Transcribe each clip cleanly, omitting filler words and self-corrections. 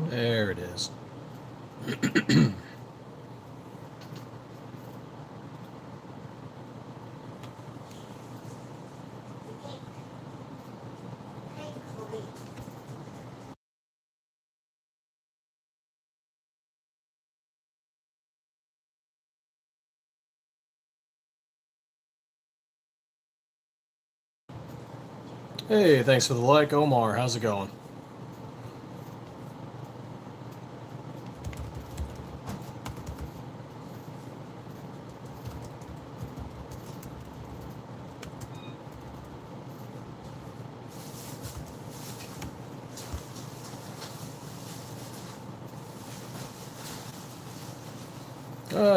There it is. Hey, thanks for the like, Omar. How's it going?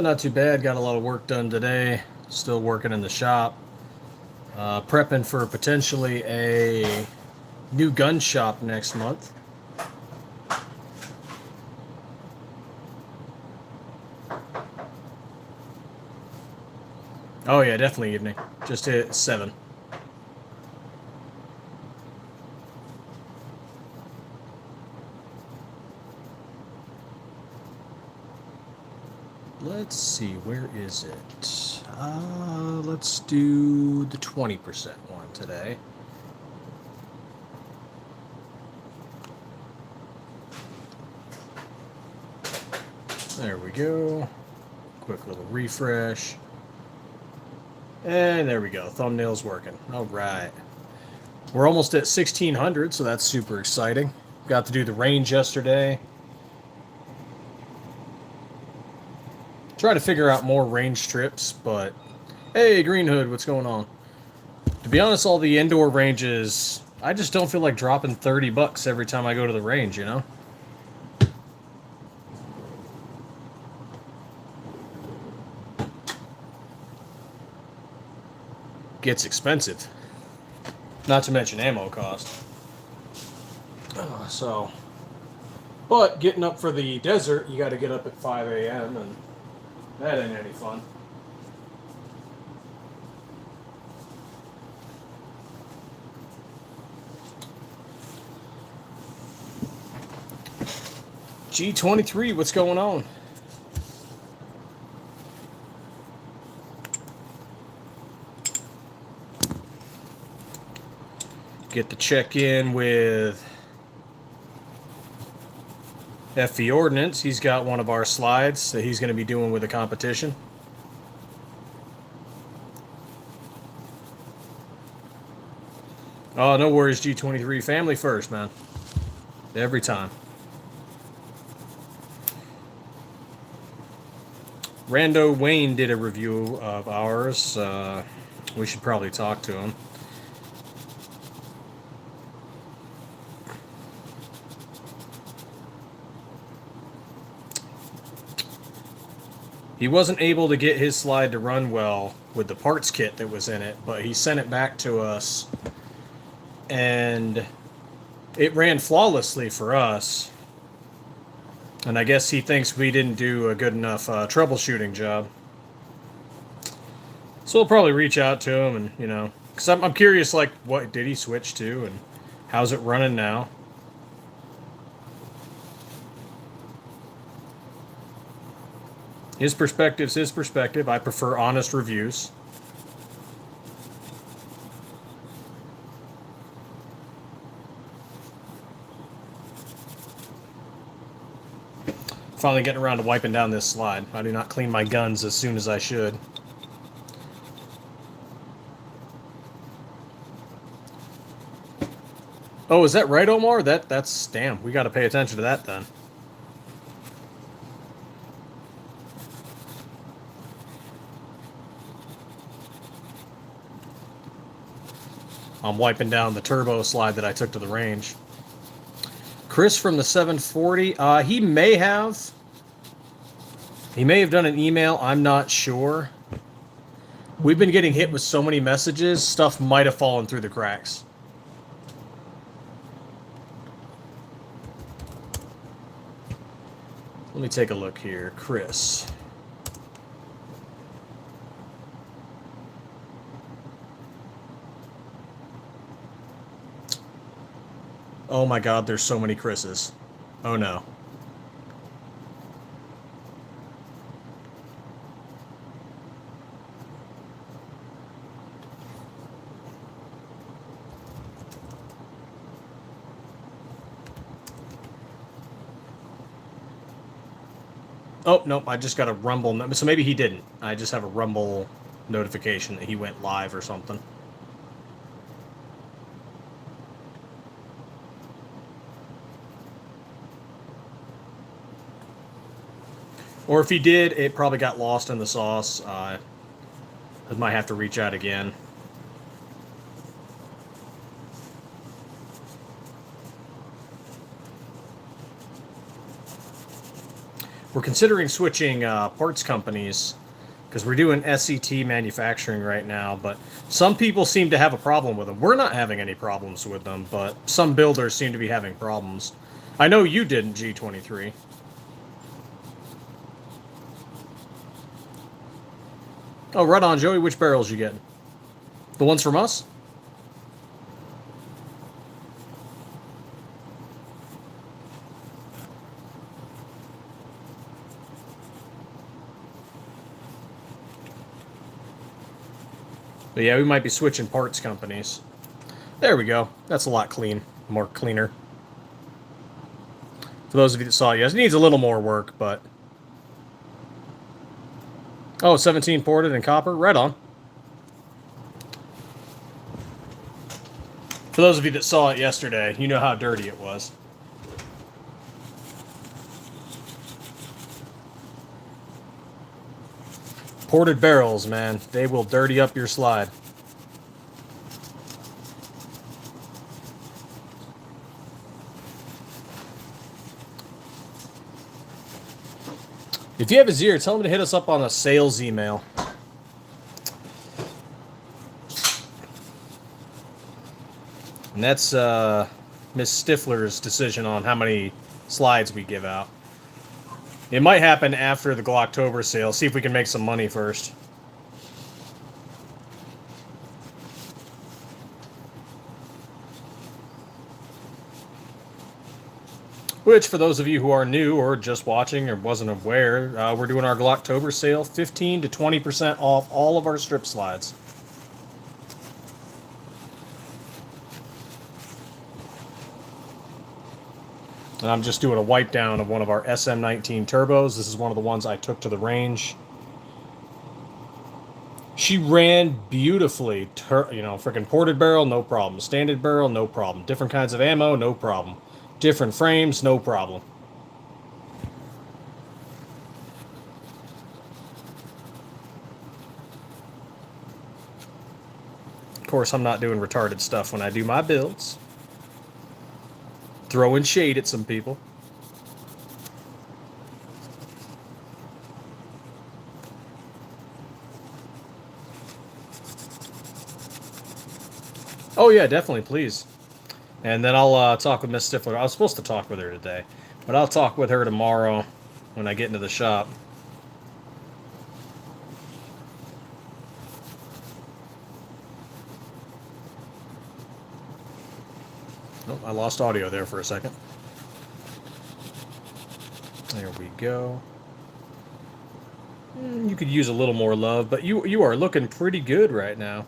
Not too bad. Got a lot of work done today. Still working in the shop. Prepping for potentially a new gun shop next month. Oh yeah, definitely evening. Just hit 7. Let's see, where is it? Let's do the 20% one today. There we go. Quick little refresh. And there we go. Thumbnail's working. All right. We're almost at 1600, so that's super exciting. Got to do the range yesterday. Try to figure out more range trips, but hey, Green Hood, what's going on? To be honest, all the indoor ranges, I just don't feel like dropping 30 bucks every time I go to the range, you know? Gets expensive. Not to mention ammo cost. But getting up for the desert, you got to get up at 5 a.m. and that ain't any fun. G23, what's going on? Get to check in with FE Ordnance. He's got one of our slides that he's going to be doing with the competition. Oh, no worries, G23. Family first, man. Every time. Rando Wayne did a review of ours. We should probably talk to him. He wasn't able to get his slide to run well with the parts kit that was in it, but he sent it back to us, and it ran flawlessly for us. And I guess he thinks we didn't do a good enough troubleshooting job. So we'll probably reach out to him and, you know, because I'm curious, like, what did he switch to and how's it running now? His perspective's his perspective. I prefer honest reviews. Finally getting around to wiping down this slide. I do not clean my guns as soon as I should. Oh, is that right, Omar? That's damn. We got to pay attention to that then. I'm wiping down the turbo slide that I took to the range. Chris from the 740. He may have done an email. I'm not sure. We've been getting hit with so many messages. Stuff might have fallen through the cracks. Let me take a look here. Chris. Oh my God, there's so many Chris's. Oh no. Oh, nope, I just got a rumble. So maybe he didn't. I just have a rumble notification that he went live or something. Or if he did, it probably got lost in the sauce. I might have to reach out again. We're considering switching parts companies because we're doing SCT manufacturing right now, but some people seem to have a problem with them. We're not having any problems with them, but some builders seem to be having problems. I know you didn't, G23. Oh, right on, Joey. Which barrels you getting? The ones from us? But yeah, we might be switching parts companies. There we go. That's a lot more cleaner. For those of you that saw it, yes, it needs a little more work, but... Oh, 17 ported in copper? Right on. For those of you that saw it yesterday, you know how dirty it was. Ported barrels, man. They will dirty up your slide. If you have a Zier, tell them to hit us up on a sales email. And that's Miss Stiffler's decision on how many slides we give out. It might happen after the Glocktober sale. See if we can make some money first. Which, for those of you who are new or just watching or wasn't aware, we're doing our Glocktober sale, 15 to 20% off all of our strip slides. And I'm just doing a wipe down of one of our SM19 turbos. This is one of the ones I took to the range. She ran beautifully. Freaking ported barrel, no problem. Standard barrel, no problem. Different kinds of ammo, no problem. Different frames, no problem. Of course, I'm not doing retarded stuff when I do my builds. Throwing shade at some people. Oh yeah, definitely, please. And then I'll talk with Miss Stiffler. I was supposed to talk with her today, but I'll talk with her tomorrow when I get into the shop. Oh, I lost audio there for a second. There we go. You could use a little more love, but you are looking pretty good right now.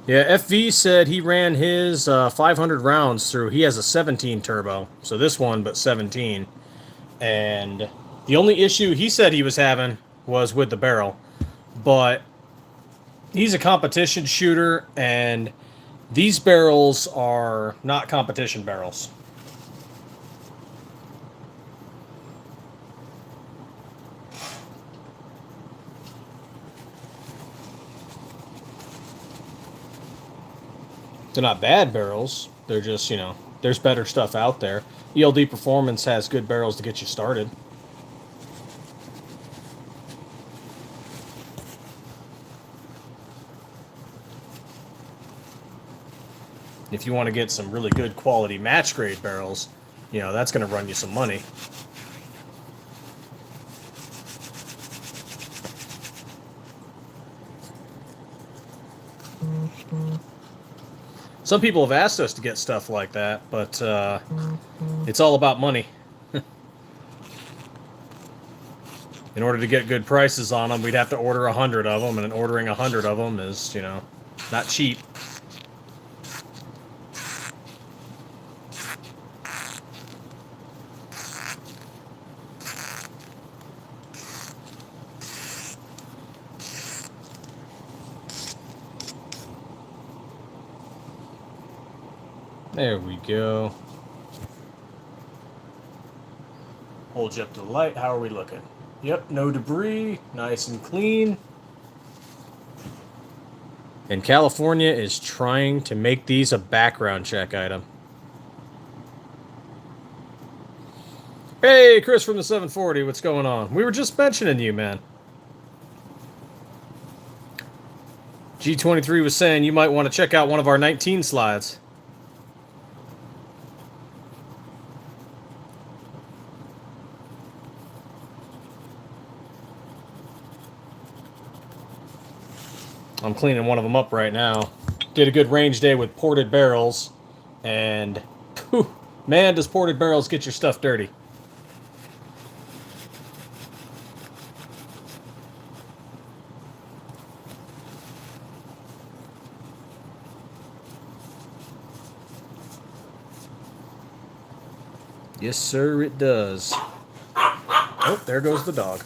Yeah, FV said he ran his 500 rounds through. He has a 17 turbo, so this one, but 17. And the only issue he said he was having was with the barrel. But he's a competition shooter, and these barrels are not competition barrels. They're not bad barrels. They're just, there's better stuff out there. ELD Performance has good barrels to get you started. If you want to get some really good quality match grade barrels, that's going to run you some money. Some people have asked us to get stuff like that, but it's all about money. In order to get good prices on them, we'd have to order 100 of them, and ordering 100 of them is, you know, not cheap. There we go. Hold you up to the light. How are we looking? Yep, no debris. Nice and clean. And California is trying to make these a background check item. Hey, Chris from the 740. What's going on? We were just mentioning you, man. G23 was saying you might want to check out one of our 19 slides. I'm cleaning one of them up right now. Did a good range day with ported barrels, and whew, man, does ported barrels get your stuff dirty. Yes, sir, it does. Oh, there goes the dog.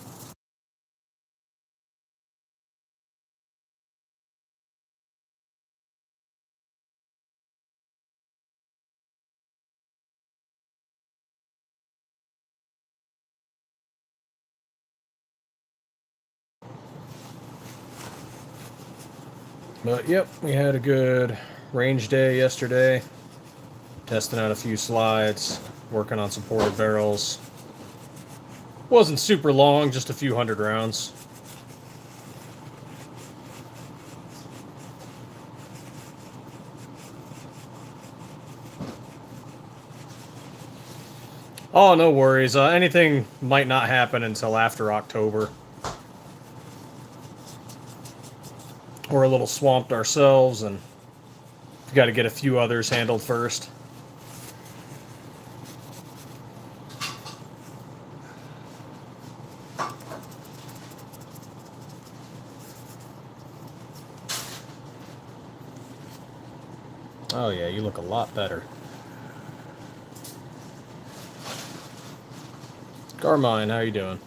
But yep, we had a good range day yesterday. Testing out a few slides, working on some ported barrels. Wasn't super long, just a few hundred rounds. Oh, no worries. Anything might not happen until after October. We're a little swamped ourselves, and we've got to get a few others handled first. Oh yeah, you look a lot better. Carmine, how you doing?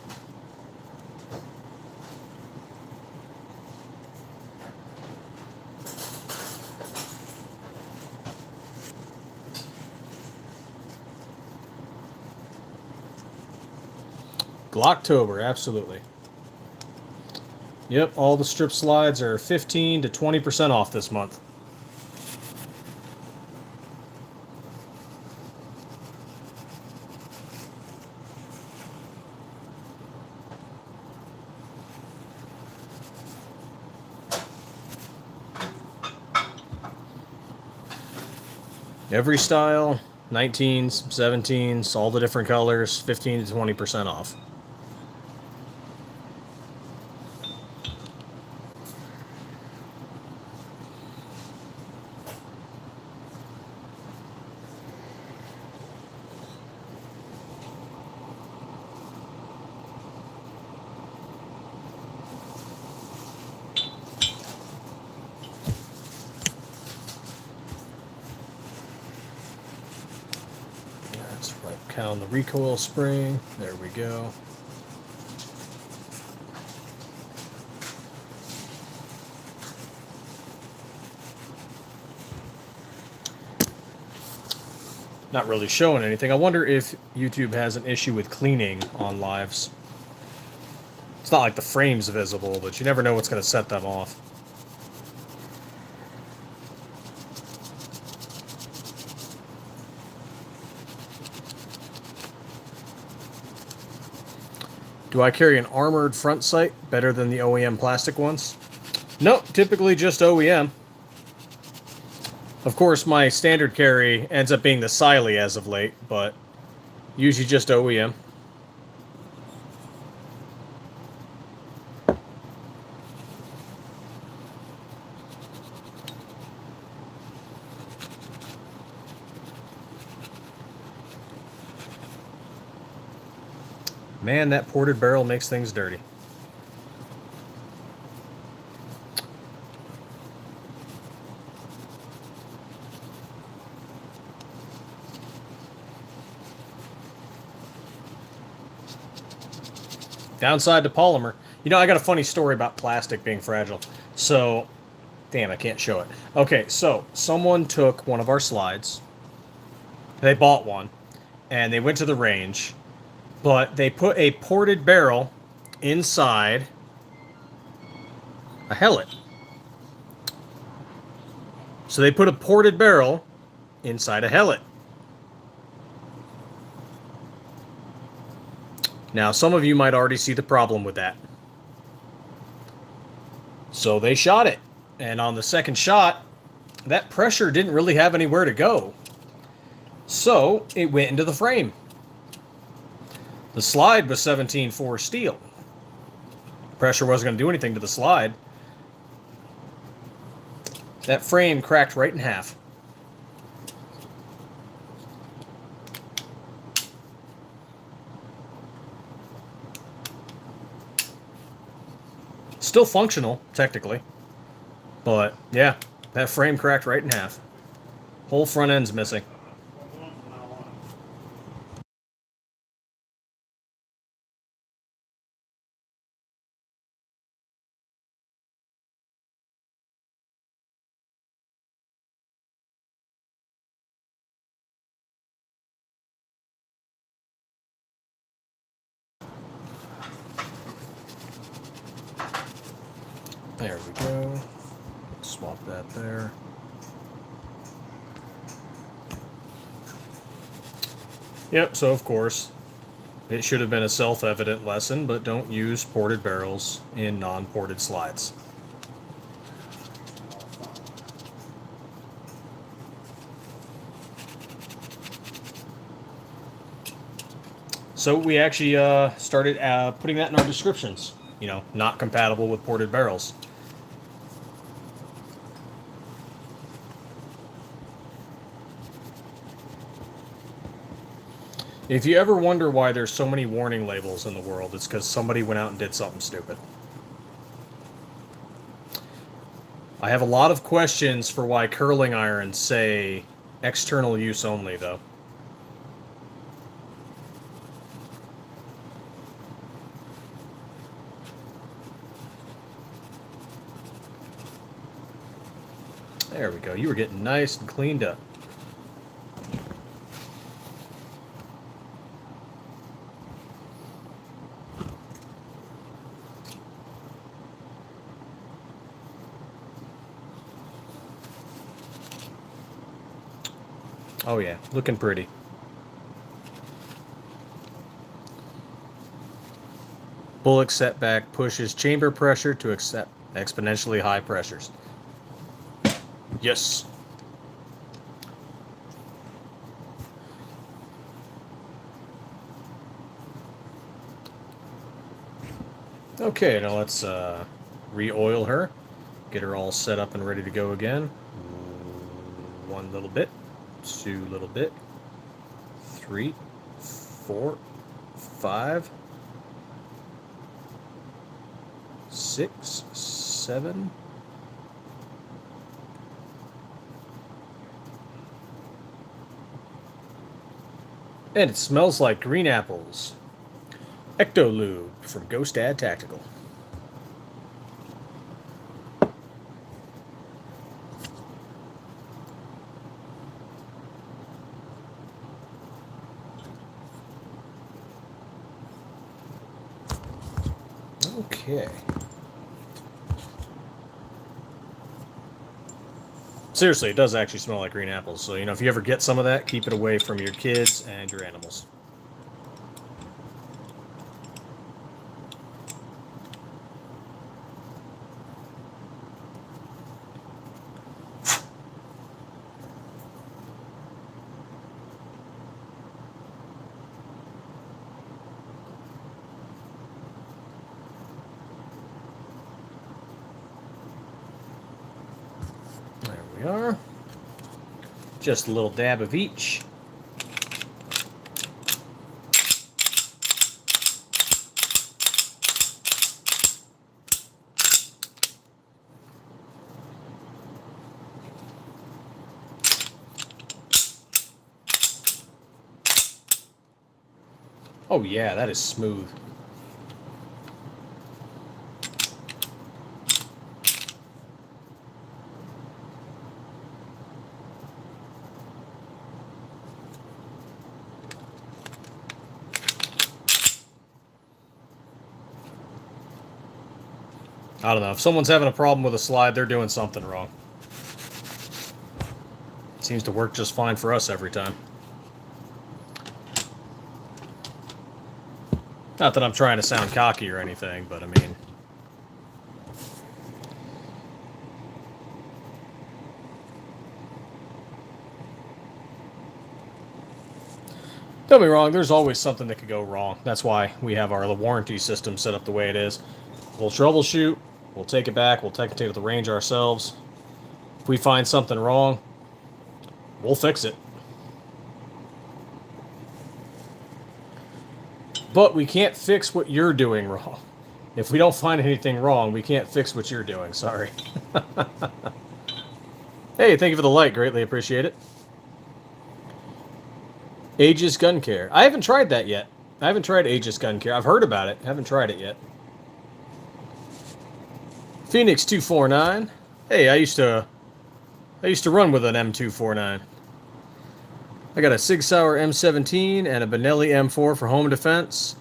Glocktober, absolutely. Yep, all the strip slides are 15 to 20% off this month. Every style, 19s, 17s, all the different colors, 15 to 20% off. On the recoil spring. There we go. Not really showing anything. I wonder if YouTube has an issue with cleaning on lives. It's not like the frame's visible, but you never know what's going to set them off. Do I carry an armored front sight better than the OEM plastic ones? No, typically just OEM. Of course, my standard carry ends up being the Siley as of late, but usually just OEM. man, that ported barrel makes things dirty. Downside to polymer. You know, I got a funny story about plastic being fragile. So, damn, I can't show it. Okay, so someone took one of our slides. They bought one, and they went to the range, but they put a ported barrel inside a helmet. So they put a ported barrel inside a helmet. Now, some of you might already see the problem with that. So they shot it. And on the second shot, that pressure didn't really have anywhere to go. So it went into the frame. The slide was 17.4 steel. Pressure wasn't going to do anything to the slide. That frame cracked right in half. Still functional, technically. But, yeah, that frame cracked right in half. Whole front end's missing. There we go. Swap that there. Yep, so of course, it should have been a self-evident lesson, but don't use ported barrels in non-ported slides. So we actually started putting that in our descriptions. You know, not compatible with ported barrels. If you ever wonder why there's so many warning labels in the world, it's because somebody went out and did something stupid. I have a lot of questions for why curling irons say external use only, though. There we go. You were getting nice and cleaned up. Oh yeah, looking pretty. Bullock setback pushes chamber pressure to accept exponentially high pressures. Yes. Okay, now let's re-oil her. Get her all set up and ready to go again. One little bit. Two little bit, 3, 4, 5, 6, 7. And it smells like green apples. Ecto-Lube from Ghost Dad Tactical. Okay. Seriously, it does actually smell like green apples. So, you know, if you ever get some of that, keep it away from your kids and your animals. We are. Just a little dab of each. Oh yeah, that is smooth. I don't know. If someone's having a problem with a slide, they're doing something wrong. It seems to work just fine for us every time. Not that I'm trying to sound cocky or anything, but I mean... Don't be wrong, there's always something that could go wrong. That's why we have our warranty system set up the way it is. We'll troubleshoot, we'll take it back, we'll take it to the range ourselves. If we find something wrong, we'll fix it. But we can't fix what you're doing wrong. If we don't find anything wrong, we can't fix what you're doing. Sorry. Hey, thank you for the like. Greatly appreciate it. Aegis Gun Care. I haven't tried that yet. I haven't tried Aegis Gun Care. I've heard about it. I haven't tried it yet. Phoenix 249. Hey, I used to run with an M249. I got a Sig Sauer M17 and a Benelli M4 for home defense.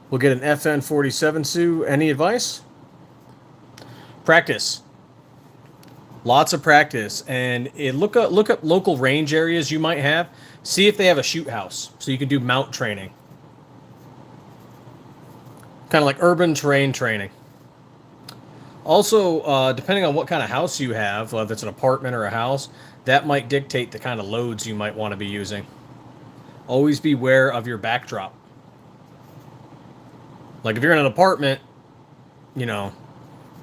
We'll get an FN47 Sioux. Any advice? Practice. Lots of practice, and look up local range areas you might have. See if they have a shoot house, so you can do mount training. Kind of like urban terrain training. Also, depending on what kind of house you have, whether it's an apartment or a house, that might dictate the kind of loads you might want to be using. Always beware of your backdrop. Like if you're in an apartment, you know,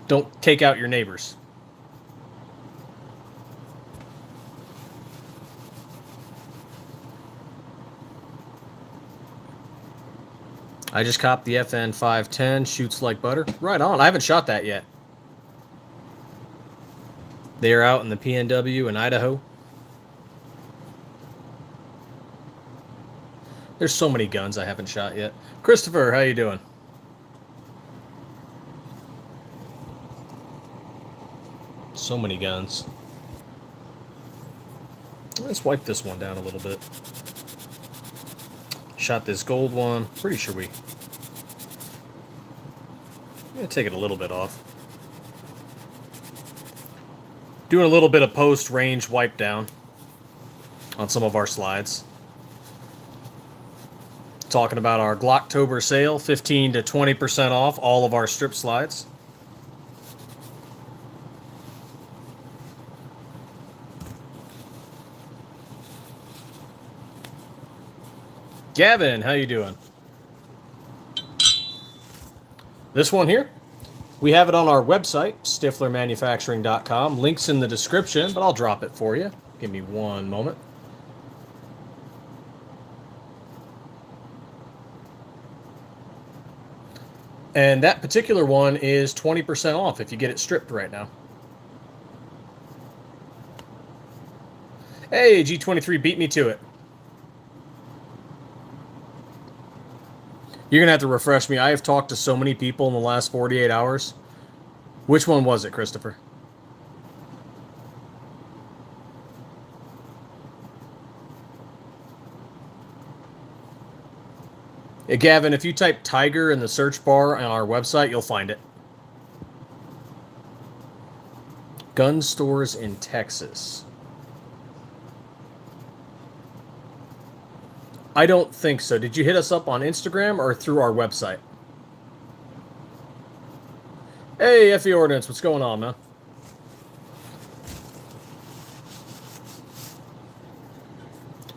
don't take out your neighbors. I just copped the FN 510, shoots like butter. Right on. I haven't shot that yet. They are out in the PNW in Idaho. There's so many guns I haven't shot yet. Christopher, how you doing? So many guns. Let's wipe this one down a little bit. Shot this gold one. Pretty sure I'm gonna take it a little bit off. Doing a little bit of post-range wipe down on some of our slides. Talking about our Glocktober sale, 15 to 20% off all of our strip slides. Gavin, how you doing? This one here, we have it on our website, stifflermanufacturing.com. Links in the description, but I'll drop it for you. Give me one moment. And that particular one is 20% off if you get it stripped right now. Hey, G23 beat me to it. You're going to have to refresh me. I have talked to so many people in the last 48 hours. Which one was it, Christopher? Yeah, Gavin, if you type Tiger in the search bar on our website, you'll find it. Gun stores in Texas. I don't think so. Did you hit us up on Instagram or through our website? Hey, FE Ordnance, what's going on, man?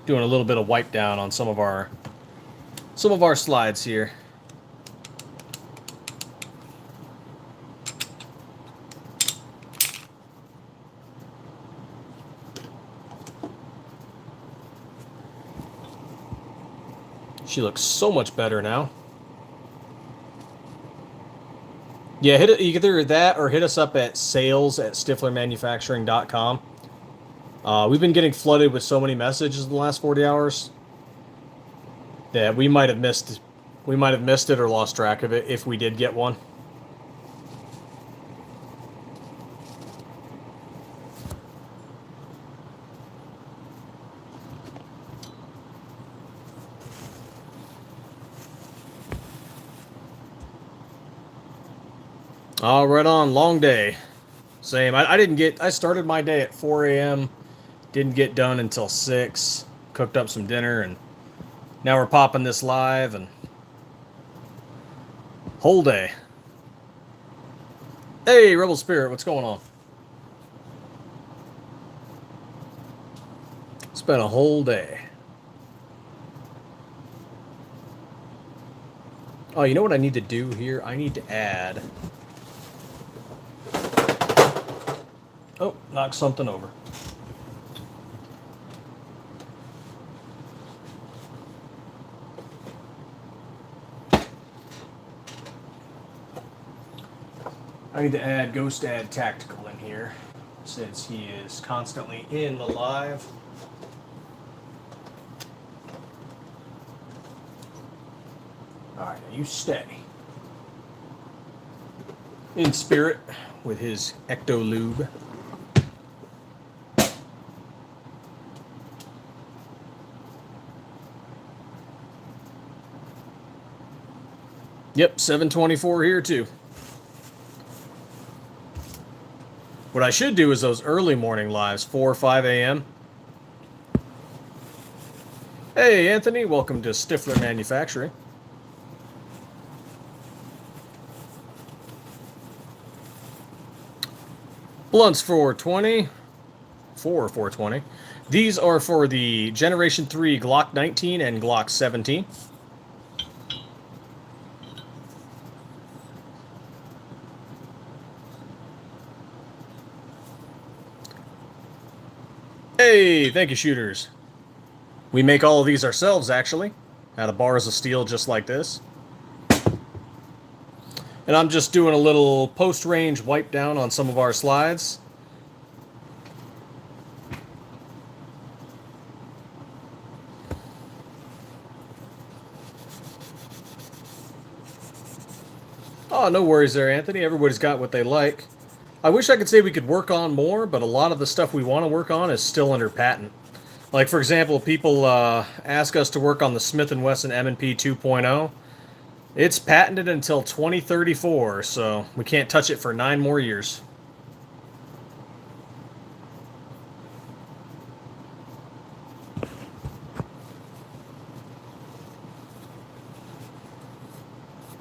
Doing a little bit of wipe down on some of our slides here. She looks so much better now. Yeah, either that or hit us up at sales@stifflermanufacturing.com. We've been getting flooded with so many messages in the last 40 hours that we might have missed We might have missed it or lost track of it if we did get one. Oh, right on. Long day. Same. I started my day at 4 a.m. Didn't get done until 6. Cooked up some dinner, and now we're popping this live, and whole day. Hey, Rebel Spirit, what's going on? It's been a whole day. Oh, you know what I need to do here? I need to add... Oh, knock something over. I need to add Ghost Add Tactical in here, since he is constantly in the live. Alright, now you stay. In spirit with his Ecto-Lube. Yep, 7:24 here too. What I should do is those early morning lives, 4 or 5 a.m. Hey, Anthony, welcome to Stiffler Manufacturing. Blunts 420. 420. These are for the Generation 3 Glock 19 and Glock 17. Hey, thank you, shooters. We make all of these ourselves, actually, out of bars of steel just like this. And I'm just doing a little post-range wipe down on some of our slides. Oh, no worries there, Anthony. Everybody's got what they like. I wish I could say we could work on more, but a lot of the stuff we want to work on is still under patent. Like, for example, people ask us to work on the Smith & Wesson M&P 2.0. It's patented until 2034, so we can't touch it for 9 more years.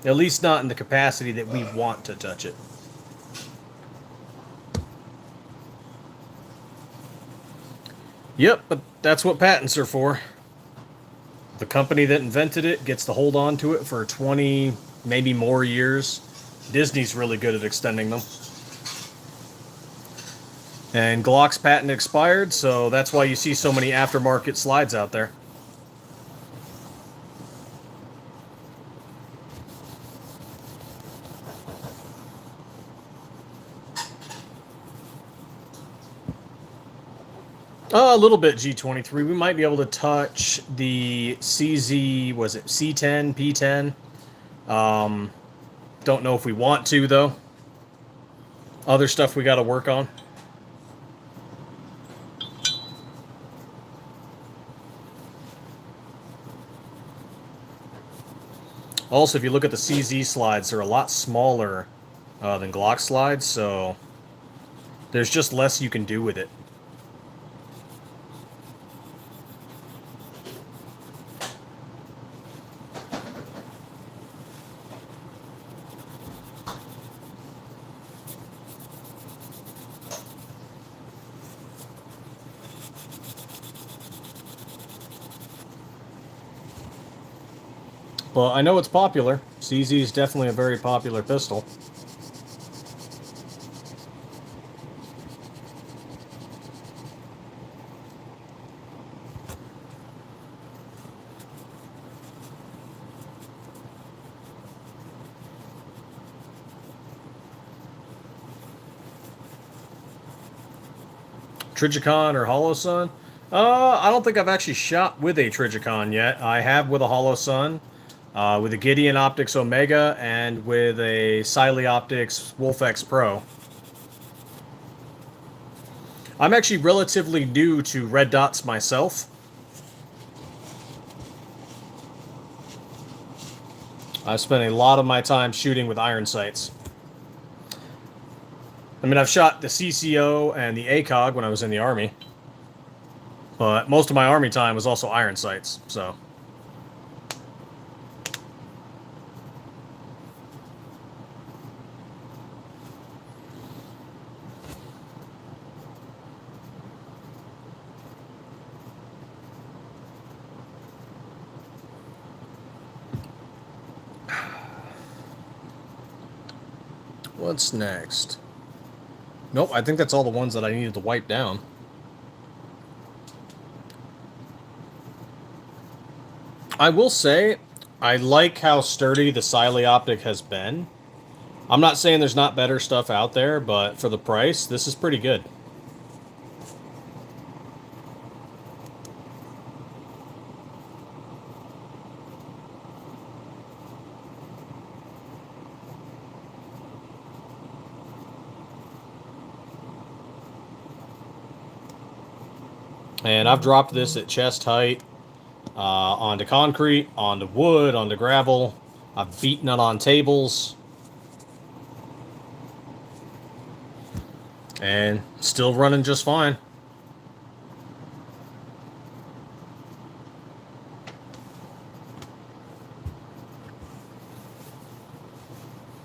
At least not in the capacity that we want to touch it. Yep, but that's what patents are for. The company that invented it gets to hold on to it for 20, maybe more years. Disney's really good at extending them. And Glock's patent expired, so that's why you see so many aftermarket slides out there. A little bit G23. We might be able to touch the CZ, was it C10, P10? Don't know if we want to, though. Other stuff we got to work on. Also, if you look at the CZ slides, they're a lot smaller than Glock slides, so there's just less you can do with it. Well, I know it's popular. CZ is definitely a very popular pistol. Trijicon or Holosun? I don't think I've actually shot with a Trijicon yet. I have with a Holosun. with a Gideon Optics Omega and with a Siley Optics Wolf X Pro. I'm actually relatively new to red dots myself. I've spent a lot of my time shooting with iron sights. I mean, I've shot the CCO and the ACOG when I was in the Army. But most of my Army time was also iron sights, so... What's next? Nope, I think that's all the ones that I needed to wipe down. I will say, I like how sturdy the Siley optic has been. I'm not saying there's not better stuff out there, but for the price, this is pretty good. And I've dropped this at chest height, onto concrete, onto wood, onto gravel. I've beaten it on tables. And still running just fine.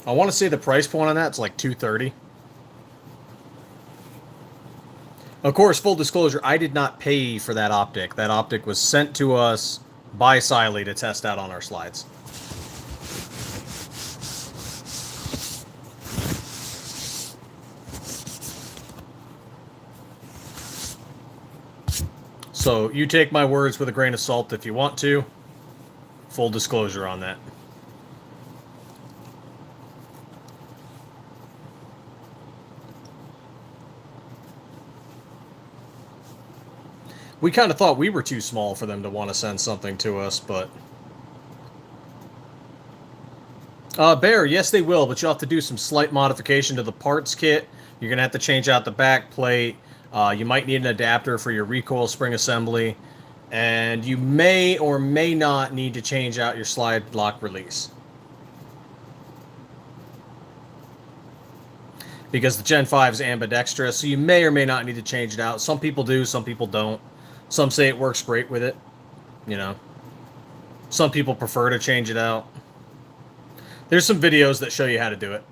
I want to say the price point on that's like $230. Of course, full disclosure, I did not pay for that optic. That optic was sent to us by Siley to test out on our slides. So you take my words with a grain of salt if you want to. Full disclosure on that. We kind of thought we were too small for them to want to send something to us, but... Bear, yes they will, but you'll have to do some slight modification to the parts kit. You're going to have to change out the back plate. You might need an adapter for your recoil spring assembly. And you may or may not need to change out your slide lock release. Because the Gen 5 is ambidextrous, so you may or may not need to change it out. Some people do, some people don't. Some say it works great with it, you know. Some people prefer to change it out. There's some videos that show you how to do it.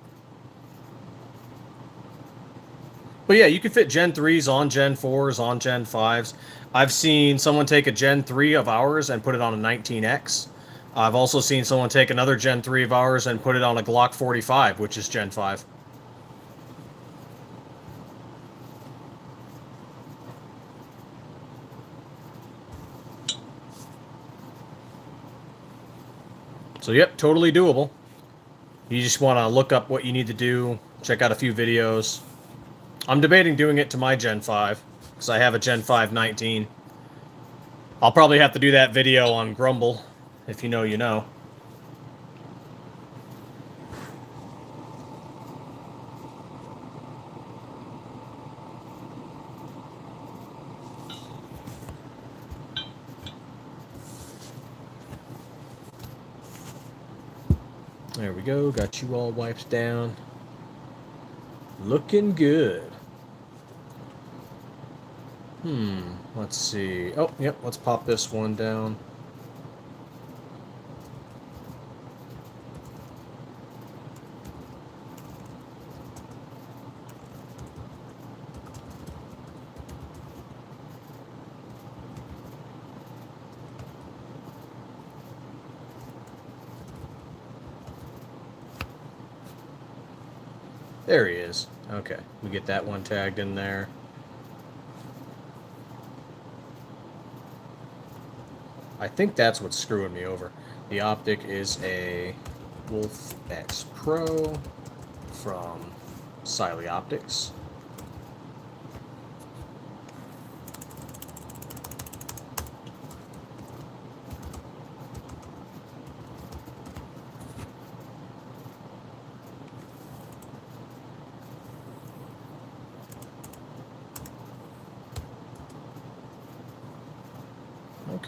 But yeah, you can fit Gen 3s on Gen 4s, on Gen 5s. I've seen someone take a Gen 3 of ours and put it on a 19X. I've also seen someone take another Gen 3 of ours and put it on a Glock 45, which is Gen 5. So yep, totally doable. You just want to look up what you need to do, check out a few videos. I'm debating doing it to my Gen 5, because I have a Gen 5 19. I'll probably have to do that video on Grumble, if you know, you know. There we go, got you all wiped down. Looking good. Let's see. Oh, yep, let's pop this one down. There he is. Okay, we get that one tagged in there. I think that's what's screwing me over. The optic is a Wolf X Pro from Siley Optics.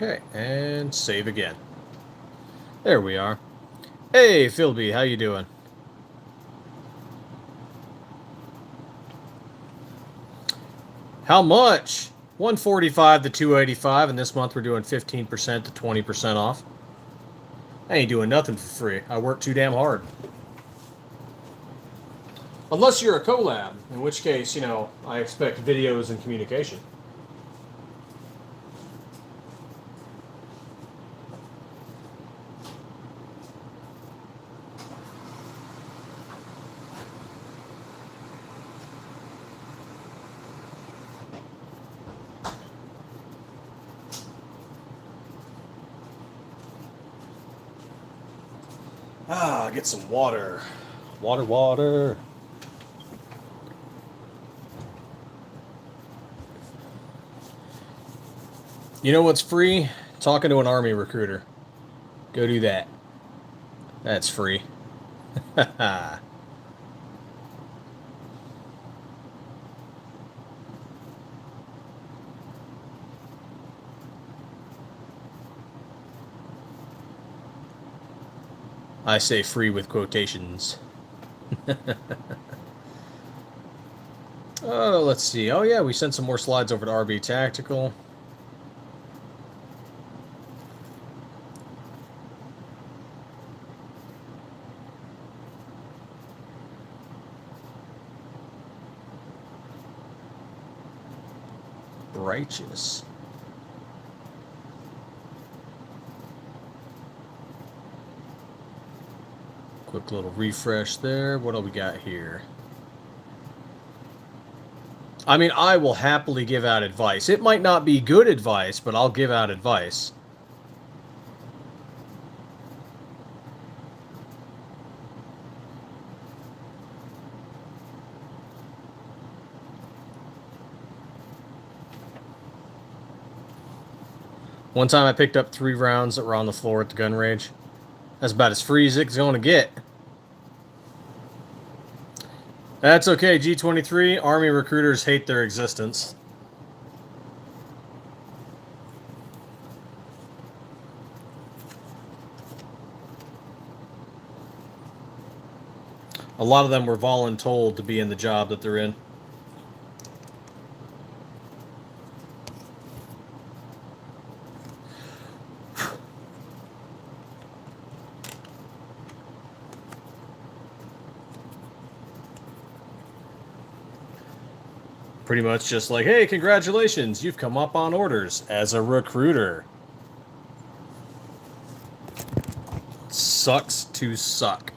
Okay, and save again. There we are. Hey, Philby, how you doing? How much? 145 to 285, and this month we're doing 15% to 20% off. I ain't doing nothing for free. I work too damn hard. Unless you're a collab, in which case, you know, I expect videos and communication. Get some water. Water. You know what's free? Talking to an army recruiter. Go do that. That's free. I say free with quotations. Oh, let's see. Oh, yeah, we sent some more slides over to RB Tactical. Righteous. Quick little refresh there. What do we got here? I mean, I will happily give out advice. It might not be good advice, but I'll give out advice. One time I picked up 3 rounds that were on the floor at the gun range. That's about as free as it's going to get. That's okay, G23. Army recruiters hate their existence. A lot of them were voluntold to be in the job that they're in. Pretty much just like, hey, congratulations, you've come up on orders as a recruiter. Sucks to suck.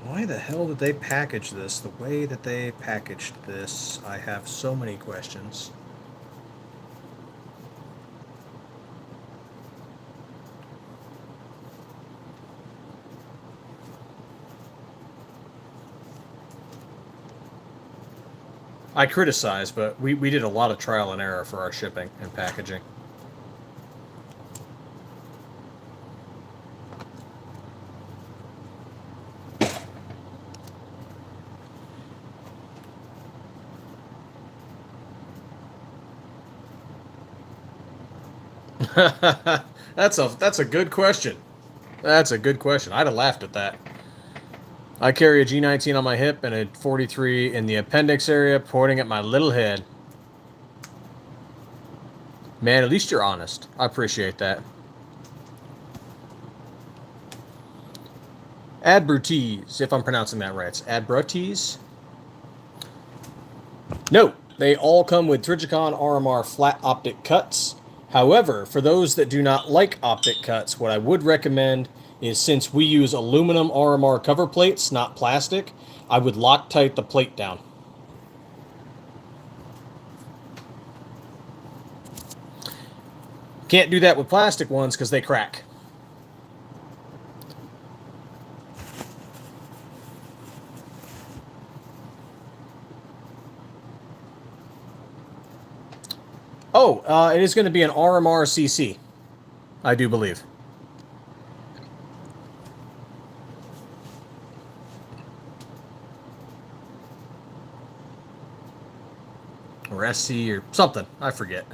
Why the hell did they package this the way that they packaged this? I have so many questions. I criticize, but we did a lot of trial and error for our shipping and packaging. That's a good question. That's a good question. I'd have laughed at that. I carry a G19 on my hip and a 43 in the appendix area, pointing at my little head. Man, at least you're honest. I appreciate that. Adbrutes, if I'm pronouncing that right. It's Adbrutes. No, they all come with Trijicon RMR flat optic cuts. However, for those that do not like optic cuts, what I would recommend is, since we use aluminum RMR cover plates, not plastic, I would Loctite the plate down. Can't do that with plastic ones because they crack. Oh, it is going to be an RMR CC, I do believe. or SC or something. I forget.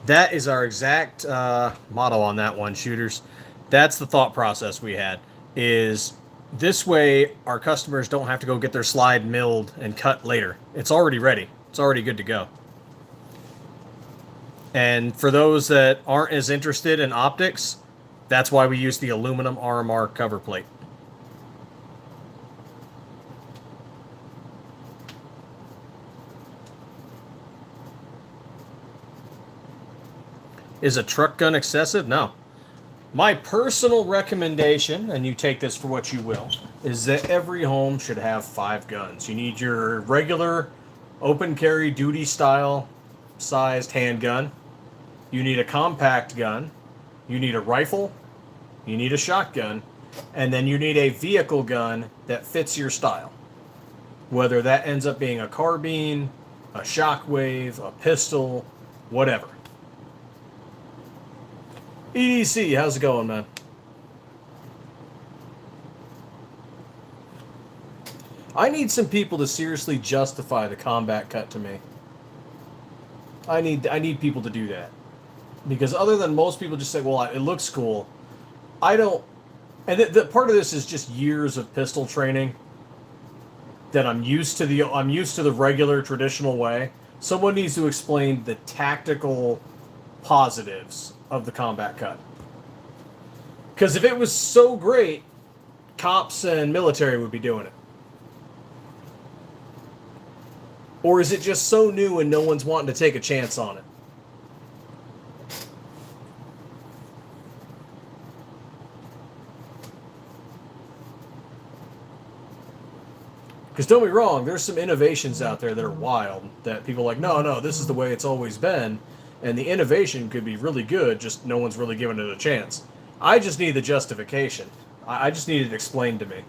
That is our exact motto on that one, shooters. That's the thought process we had. Is this way our customers don't have to go get their slide milled and cut later. It's already ready. It's already good to go. And for those that aren't as interested in optics, that's why we use the aluminum RMR cover plate. Is a truck gun excessive? No. My personal recommendation, and you take this for what you will, is that every home should have 5 guns. You need your regular open carry duty style sized handgun. You need a compact gun. You need a rifle. You need a shotgun. And then you need a vehicle gun that fits your style. Whether that ends up being a carbine, a shockwave, a pistol, whatever. EDC, how's it going, man? I need some people to seriously justify the combat cut to me. I need people to do that. Because other than most people just say, well, it looks cool, I don't... And the part of this is just years of pistol training that I'm used to the regular traditional way. Someone needs to explain the tactical positives of the combat cut. Because if it was so great, cops and military would be doing it. Or is it just so new and no one's wanting to take a chance on it? Because don't be wrong, there's some innovations out there that are wild that people are like, no, this is the way it's always been. And the innovation could be really good, just no one's really giving it a chance. I just need the justification. I just need it explained to me.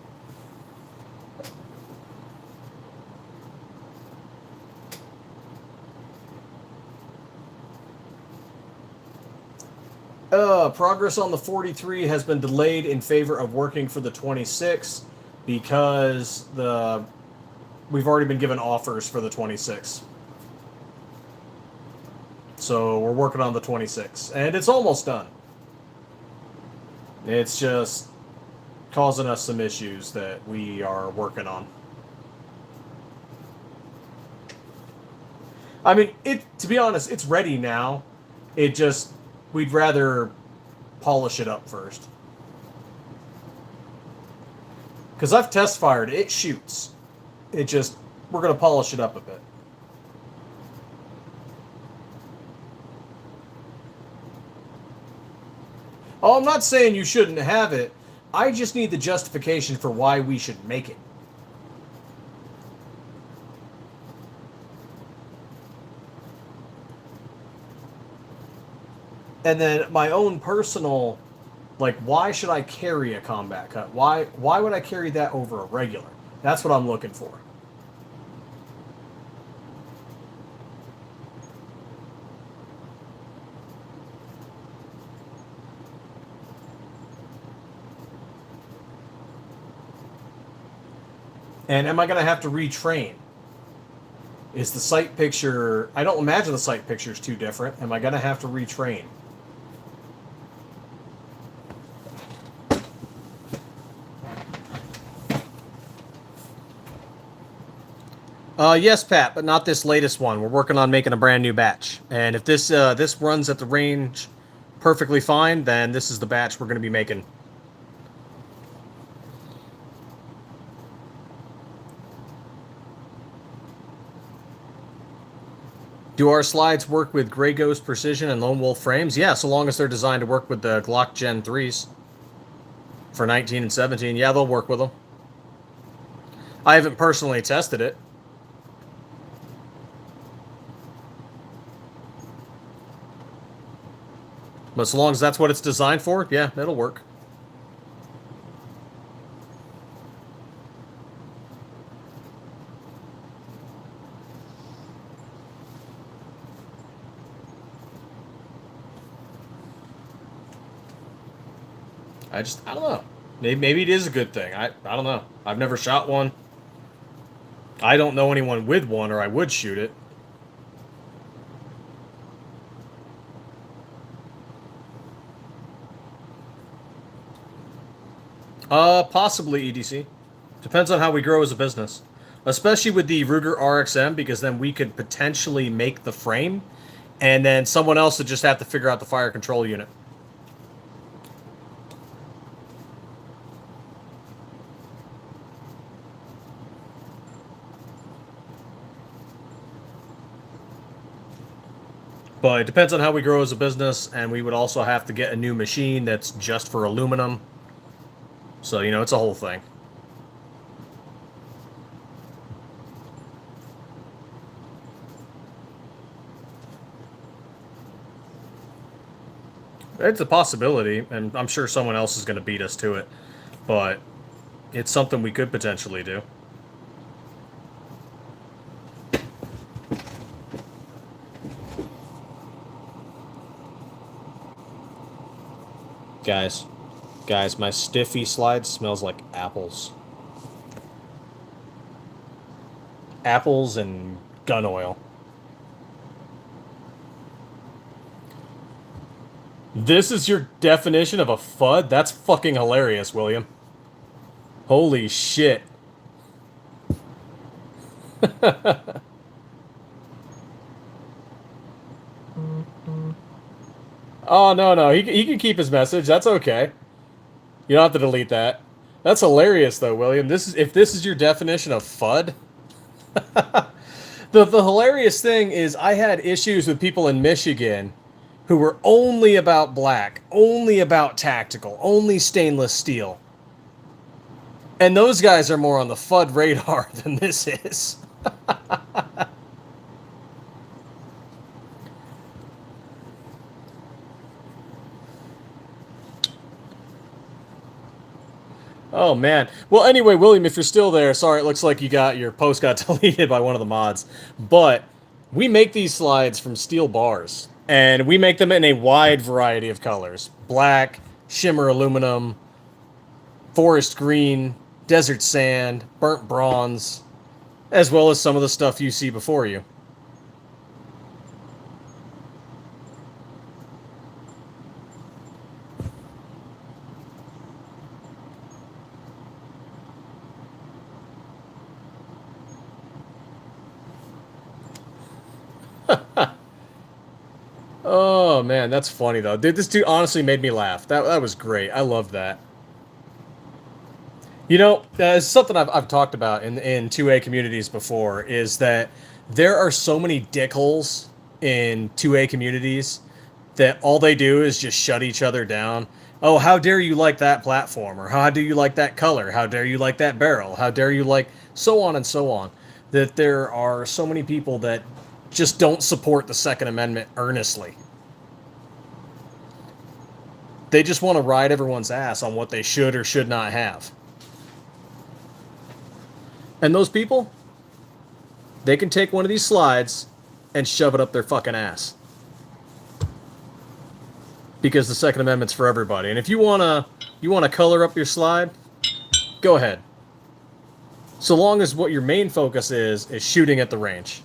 Progress on the 43 has been delayed in favor of working for the 26 because we've already been given offers for the 26. So we're working on the 26, and it's almost done. It's just causing us some issues that we are working on. I mean, to be honest, it's ready now. We'd rather polish it up first. Because I've test fired, it shoots. We're going to polish it up a bit. Oh, I'm not saying you shouldn't have it. I just need the justification for why we should make it. And then my own personal, like, why should I carry a combat cut? Why would I carry that over a regular? That's what I'm looking for. And am I going to have to retrain? Is the sight picture... I don't imagine the sight picture is too different. Am I going to have to retrain? Yes, Pat, but not this latest one. We're working on making a brand new batch. And if this runs at the range perfectly fine, then this is the batch we're going to be making. Do our slides work with Grey Ghost Precision and Lone Wolf frames? Yeah, so long as they're designed to work with the Glock Gen 3s. For 19 and 17, yeah, they'll work with them. I haven't personally tested it. But so long as that's what it's designed for, yeah, it'll work. I don't know. Maybe it is a good thing. I don't know. I've never shot one. I don't know anyone with one, or I would shoot it. Possibly EDC. Depends on how we grow as a business. Especially with the Ruger RXM, because then we could potentially make the frame, and then someone else would just have to figure out the fire control unit. But it depends on how we grow as a business, and we would also have to get a new machine that's just for aluminum. So, you know, it's a whole thing. It's a possibility, and I'm sure someone else is going to beat us to it. But it's something we could potentially do. Guys, my Stiffy slide smells like apples. Apples and gun oil. This is your definition of a FUD? That's fucking hilarious, William. Holy shit. Oh, no. He can keep his message. That's okay. You don't have to delete that. That's hilarious, though, William. If this is your definition of FUD. The hilarious thing is I had issues with people in Michigan who were only about black, only about tactical, only stainless steel. And those guys are more on the FUD radar than this is. Oh, man. Well, anyway, William, if you're still there, sorry, it looks like your post got deleted by one of the mods. But we make these slides from steel bars, and we make them in a wide variety of colors. Black, shimmer aluminum, forest green, desert sand, burnt bronze, as well as some of the stuff you see before you. Oh, man, that's funny, though. Dude, this dude honestly made me laugh. That was great. I loved that. You know, it's something I've talked about in 2A communities before, is that there are so many dickholes in 2A communities that all they do is just shut each other down. Oh, how dare you like that platform? Or how do you like that color? How dare you like that barrel? How dare you like... So on and so on. That there are so many people that just don't support the Second Amendment earnestly. They just want to ride everyone's ass on what they should or should not have. And those people, they can take one of these slides and shove it up their fucking ass. Because the Second Amendment's for everybody. And if you wanna color up your slide, go ahead. So long as what your main focus is shooting at the range.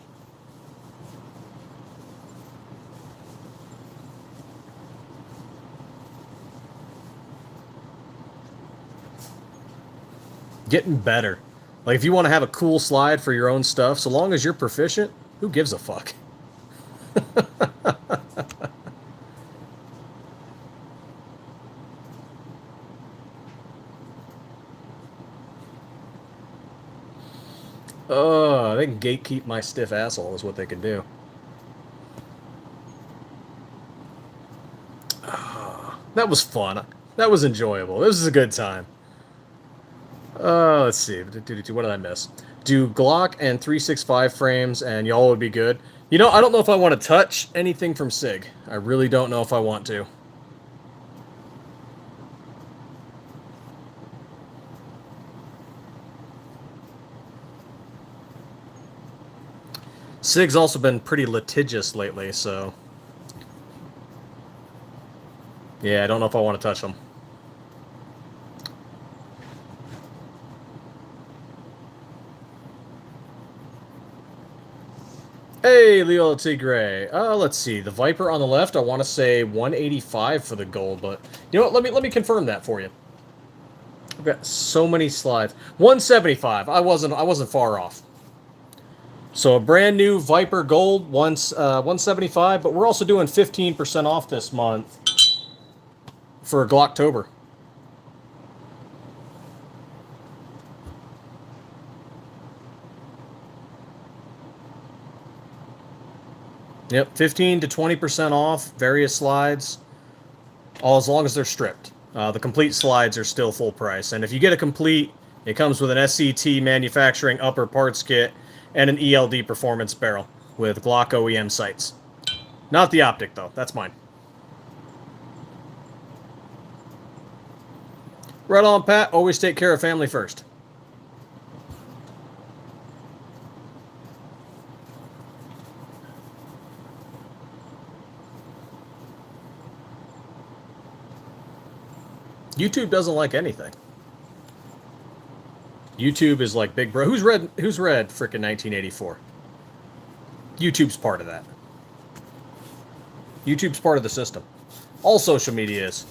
Getting better. Like, if you want to have a cool slide for your own stuff, so long as you're proficient, who gives a fuck? Oh, they can gatekeep my stiff asshole is what they can do. Oh, that was fun. That was enjoyable. This is a good time. Let's see. What did I miss? Do Glock and 365 frames, and y'all would be good. You know, I don't know if I want to touch anything from SIG. I really don't know if I want to. SIG's also been pretty litigious lately, so... Yeah, I don't know if I want to touch them. Hey, Leo Tigre. Let's see. The Viper on the left, I want to say 185 for the gold, but you know what? Let me confirm that for you. I've got so many slides. 175. I wasn't far off. So a brand new Viper Gold, 175, but we're also doing 15% off this month for Glocktober. Yep, 15 to 20% off, various slides, all as long as they're stripped. The complete slides are still full price, and if you get a complete, it comes with an SCT Manufacturing upper parts kit and an ELD performance barrel with Glock OEM sights. Not the optic, though. That's mine. Right on, Pat. Always take care of family first. YouTube doesn't like anything. YouTube is like Big Bro. Who's read frickin' 1984? YouTube's part of that. YouTube's part of the system. All social media is.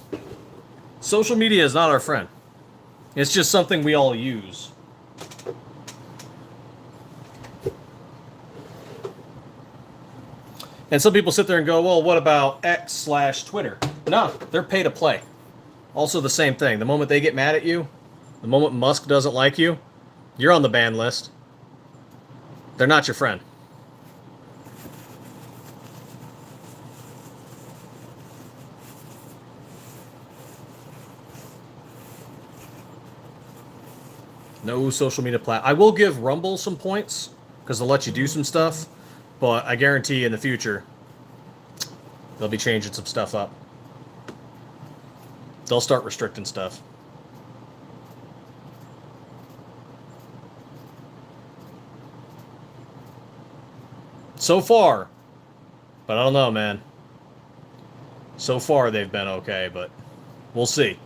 Social media is not our friend. It's just something we all use. And some people sit there and go, well, what about X/Twitter? No, they're pay to play. Also the same thing. The moment they get mad at you, the moment Musk doesn't like you, you're on the ban list. They're not your friend. No social media platform. I will give Rumble some points because they'll let you do some stuff, but I guarantee in the future they'll be changing some stuff up. They'll start restricting stuff. So far, but I don't know, man. So far they've been okay, but we'll see.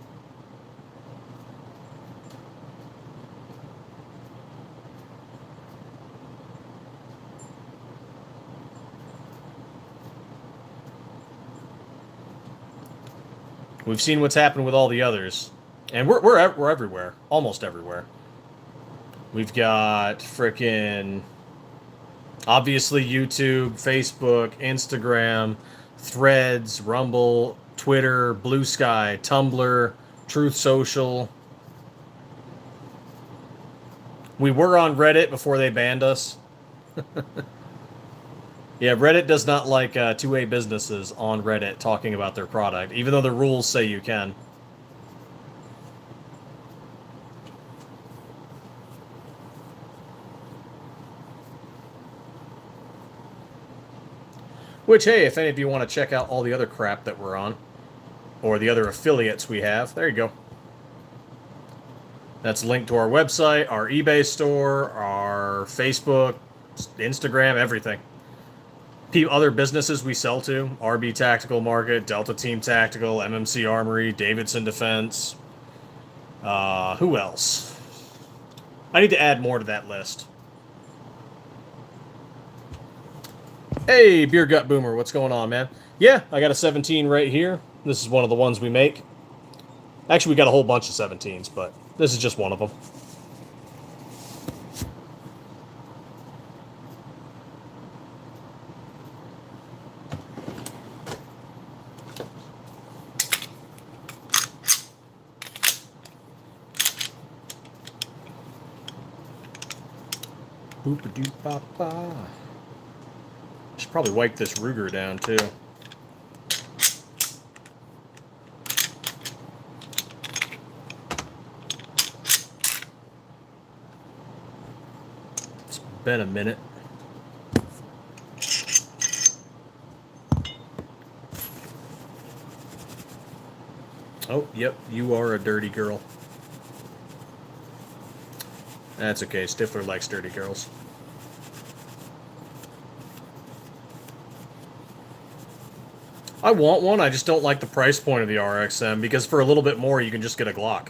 We've seen what's happened with all the others, and we're everywhere, almost everywhere. We've got frickin' obviously YouTube, Facebook, Instagram, Threads, Rumble, Twitter, Blue Sky, Tumblr, Truth Social. We were on Reddit before they banned us. Yeah, Reddit does not like two-way businesses on Reddit talking about their product, even though the rules say you can. Which, hey, if any of you want to check out all the other crap that we're on, or the other affiliates we have, there you go. That's linked to our website, our eBay store, our Facebook, Instagram, everything. Other businesses we sell to, RB Tactical Market, Delta Team Tactical, MMC Armory, Davidson Defense. Who else? I need to add more to that list. Hey, Beer Gut Boomer, what's going on, man? Yeah, I got a 17 right here. This is one of the ones we make. Actually, we got a whole bunch of 17s, but this is just one of them. Boop-a-doop-ba-ba. Should probably wipe this Ruger down, too. It's been a minute. Oh, yep, you are a dirty girl. That's okay, Stiffler likes dirty girls. I want one, I just don't like the price point of the RXM, because for a little bit more you can just get a Glock.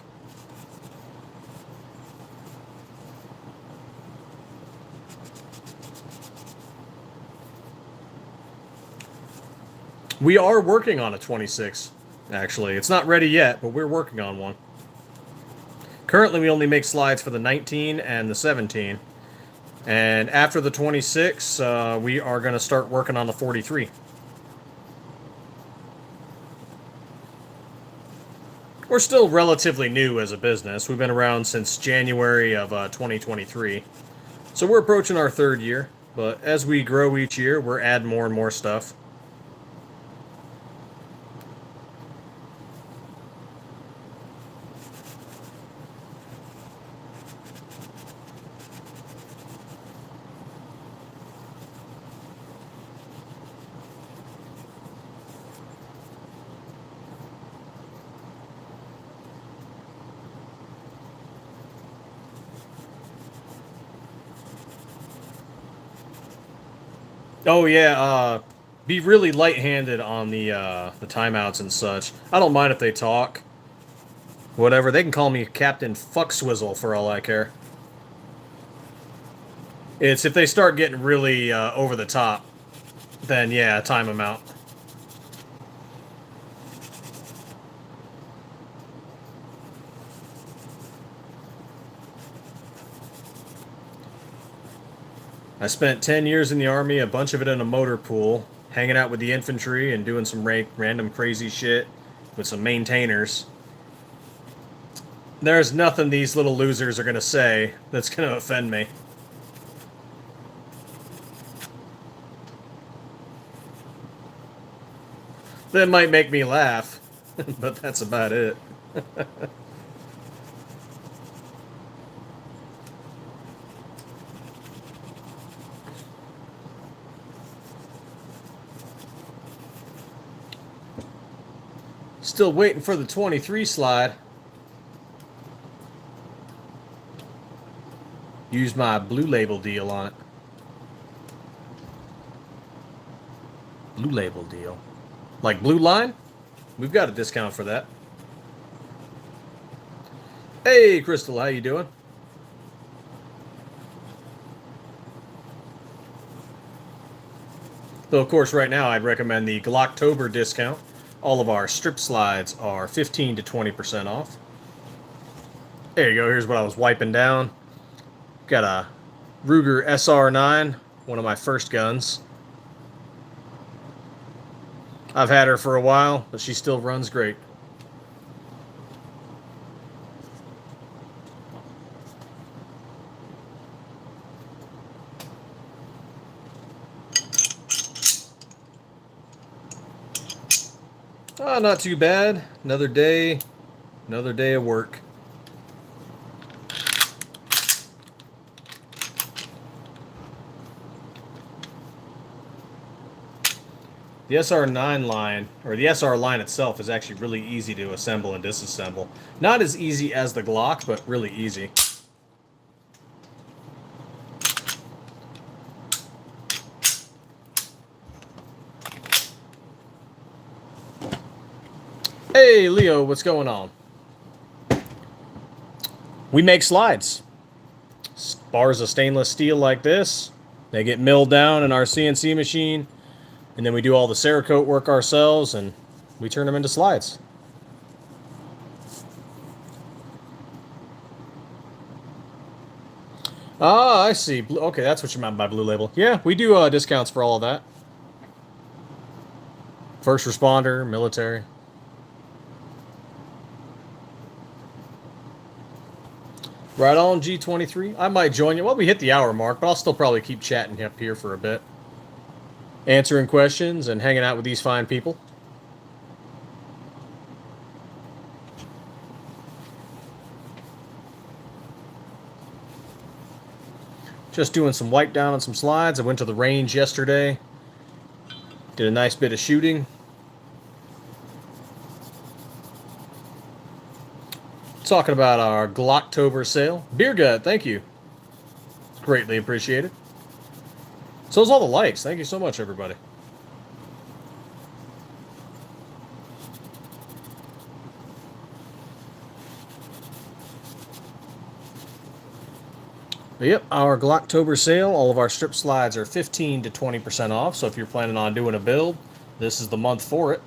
We are working on a 26, actually. It's not ready yet, but we're working on one. Currently, we only make slides for the 19 and the 17. And after the 26, we are going to start working on the 43. We're still relatively new as a business. We've been around since January of 2023. So we're approaching our third year. But as we grow each year, we're adding more and more stuff. Oh yeah, be really light-handed on the timeouts and such. I don't mind if they talk. Whatever, they can call me Captain Fuckswizzle for all I care. It's if they start getting really over the top, then yeah, time them out. I spent 10 years in the Army, a bunch of it in a motor pool, hanging out with the infantry and doing some random crazy shit with some maintainers. There's nothing these little losers are going to say that's going to offend me. That might make me laugh, but that's about it. Still waiting for the 23 slide. Use my Blue Label deal on it. Blue Label deal. Like Blue Line? We've got a discount for that. Hey, Crystal, how you doing? Though, of course, right now I'd recommend the Glocktober discount. All of our strip slides are 15 to 20% off. There you go. Here's what I was wiping down. Got a Ruger SR9, one of my first guns. I've had her for a while, but she still runs great. Not too bad. Another day of work. The SR9 line, or the SR line itself, is actually really easy to assemble and disassemble. Not as easy as the Glock, but really easy. Hey, Leo, what's going on? We make slides. Bars of stainless steel like this. They get milled down in our CNC machine, and then we do all the Cerakote work ourselves, and we turn them into slides. Ah, I see. Okay, that's what you meant by Blue Label. Yeah, we do discounts for all of that. First responder, military. Right on, G23. I might join you. Well, we hit the hour mark, but I'll still probably keep chatting up here for a bit. Answering questions and hanging out with these fine people. Just doing some wipe down on some slides. I went to the range yesterday. Did a nice bit of shooting. Talking about our Glocktober sale. Beer Gut, thank you. Greatly appreciated. So is all the likes. Thank you so much, everybody. But yep, our Glocktober sale, all of our strip slides are 15 to 20% off. So if you're planning on doing a build, This is the month for it.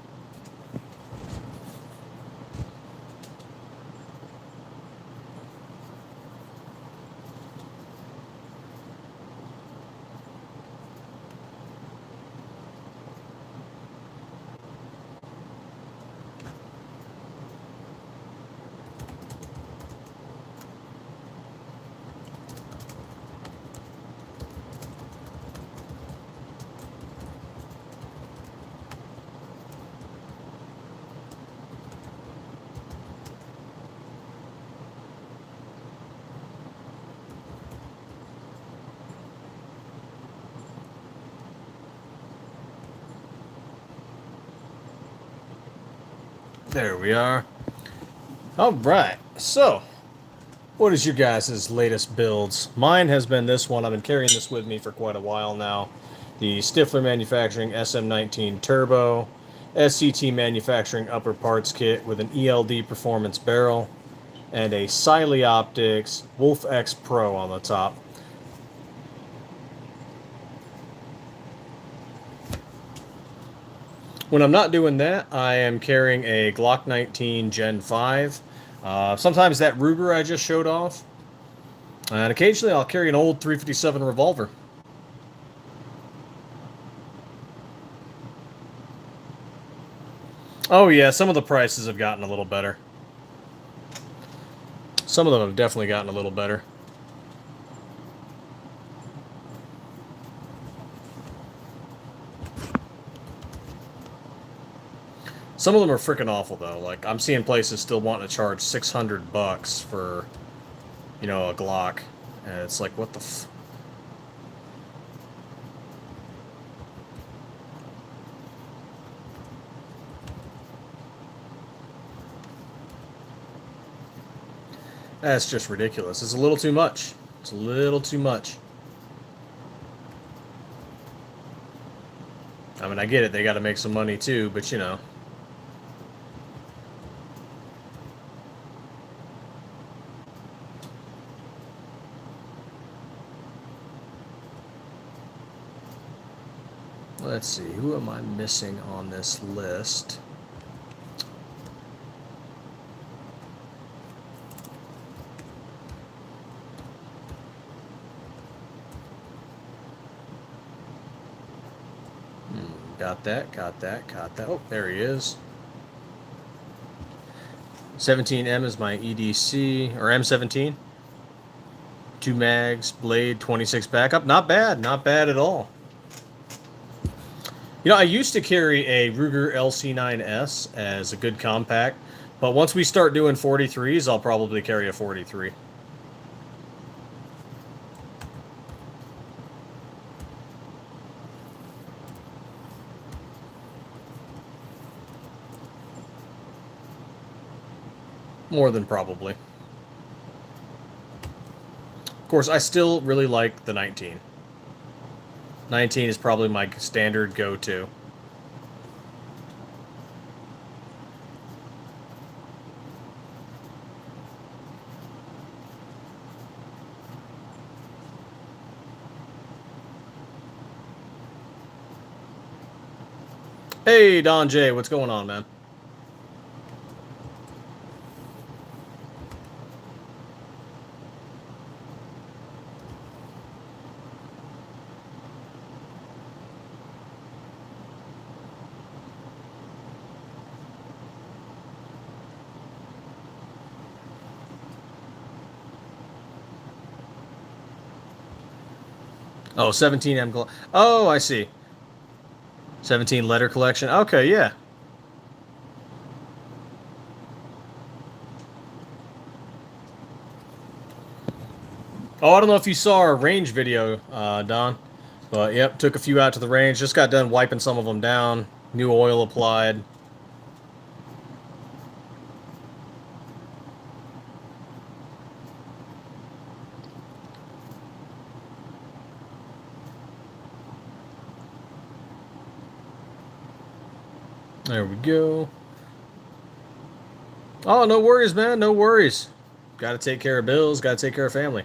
There we are. All right. So, what is your guys' latest builds? Mine has been this one. I've been carrying this with me for quite a while now. The Stiffler Manufacturing SM19 Turbo, SCT Manufacturing upper parts kit with an ELD performance barrel, and a Siley Optics Wolf X Pro on the top. When I'm not doing that, I am carrying a Glock 19 Gen 5. Sometimes that Ruger I just showed off. And occasionally I'll carry an old 357 revolver. Oh yeah, some of the prices have gotten a little better. Some of them have definitely gotten a little better. Some of them are freaking awful though. Like I'm seeing places still wanting to charge $600 for, you know, a Glock, and it's like, what the f... That's just ridiculous. It's a little too much. It's a little too much. I mean, I get it. They got to make some money too, but you know. Let's see, who am I missing on this list? Got that, got that, got that. Oh, there he is. 17M is my EDC, or M17. 2 mags, blade, 26 backup. Not bad, not bad at all. You know, I used to carry a Ruger LC9S as a good compact, but once we start doing 43s, I'll probably carry a 43. More than probably. Of course, I still really like the 19. 19 is probably my standard go-to. Hey, Don J, what's going on, man? Oh, 17M. Oh, I see. 17 letter collection. Okay, yeah. Oh, I don't know if you saw our range video, Don. But, yep, took a few out to the range. Just got done wiping some of them down. New oil applied. There we go. Oh, no worries, man. No worries. Got to take care of bills. Got to take care of family.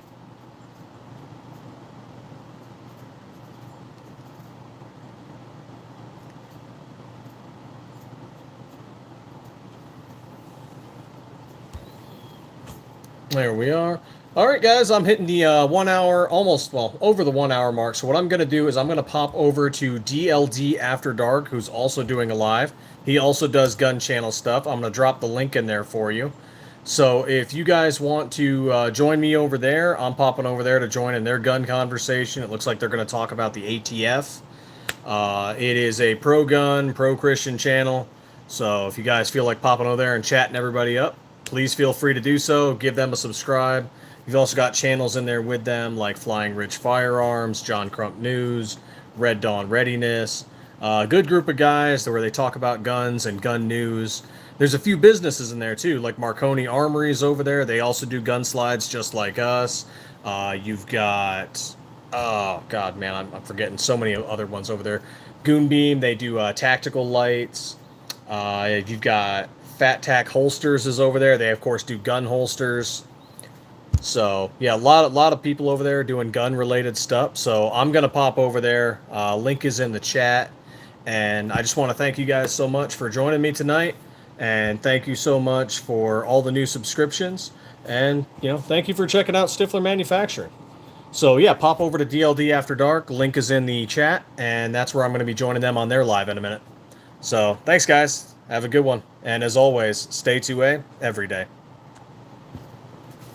There we are. All right, guys, I'm hitting the 1 hour, almost, well, over the 1 hour mark. So what I'm going to do is I'm going to pop over to DLD After Dark, who's also doing a live. He also does gun channel stuff. I'm going to drop the link in there for you. So if you guys want to join me over there, I'm popping over there to join in their gun conversation. It looks like they're going to talk about the ATF. It is a pro-gun, pro-Christian channel. So if you guys feel like popping over there and chatting everybody up, please feel free to do so. Give them a subscribe. You've also got channels in there with them like Flying Rich Firearms, John Crump News, Red Dawn Readiness. Good group of guys where they talk about guns and gun news. There's a few businesses in there too, like Marconi Armories over there. They also do gun slides just like us. You've got, oh god, man, I'm forgetting so many other ones over there. Goonbeam, they do tactical lights. You've got Fat Tack Holsters is over there. They of course do gun holsters. So yeah, a lot of people over there doing gun related stuff. So I'm gonna pop over there. Link is in the chat, and I just want to thank you guys so much for joining me tonight, and thank you so much for all the new subscriptions, and thank you for checking out Stiffler Manufacturing. So yeah, pop over to DLD After Dark. Link is in the chat, and that's where I'm going to be joining them on their live in a minute. So thanks, guys. Have a good one, and as always, stay 2A every day.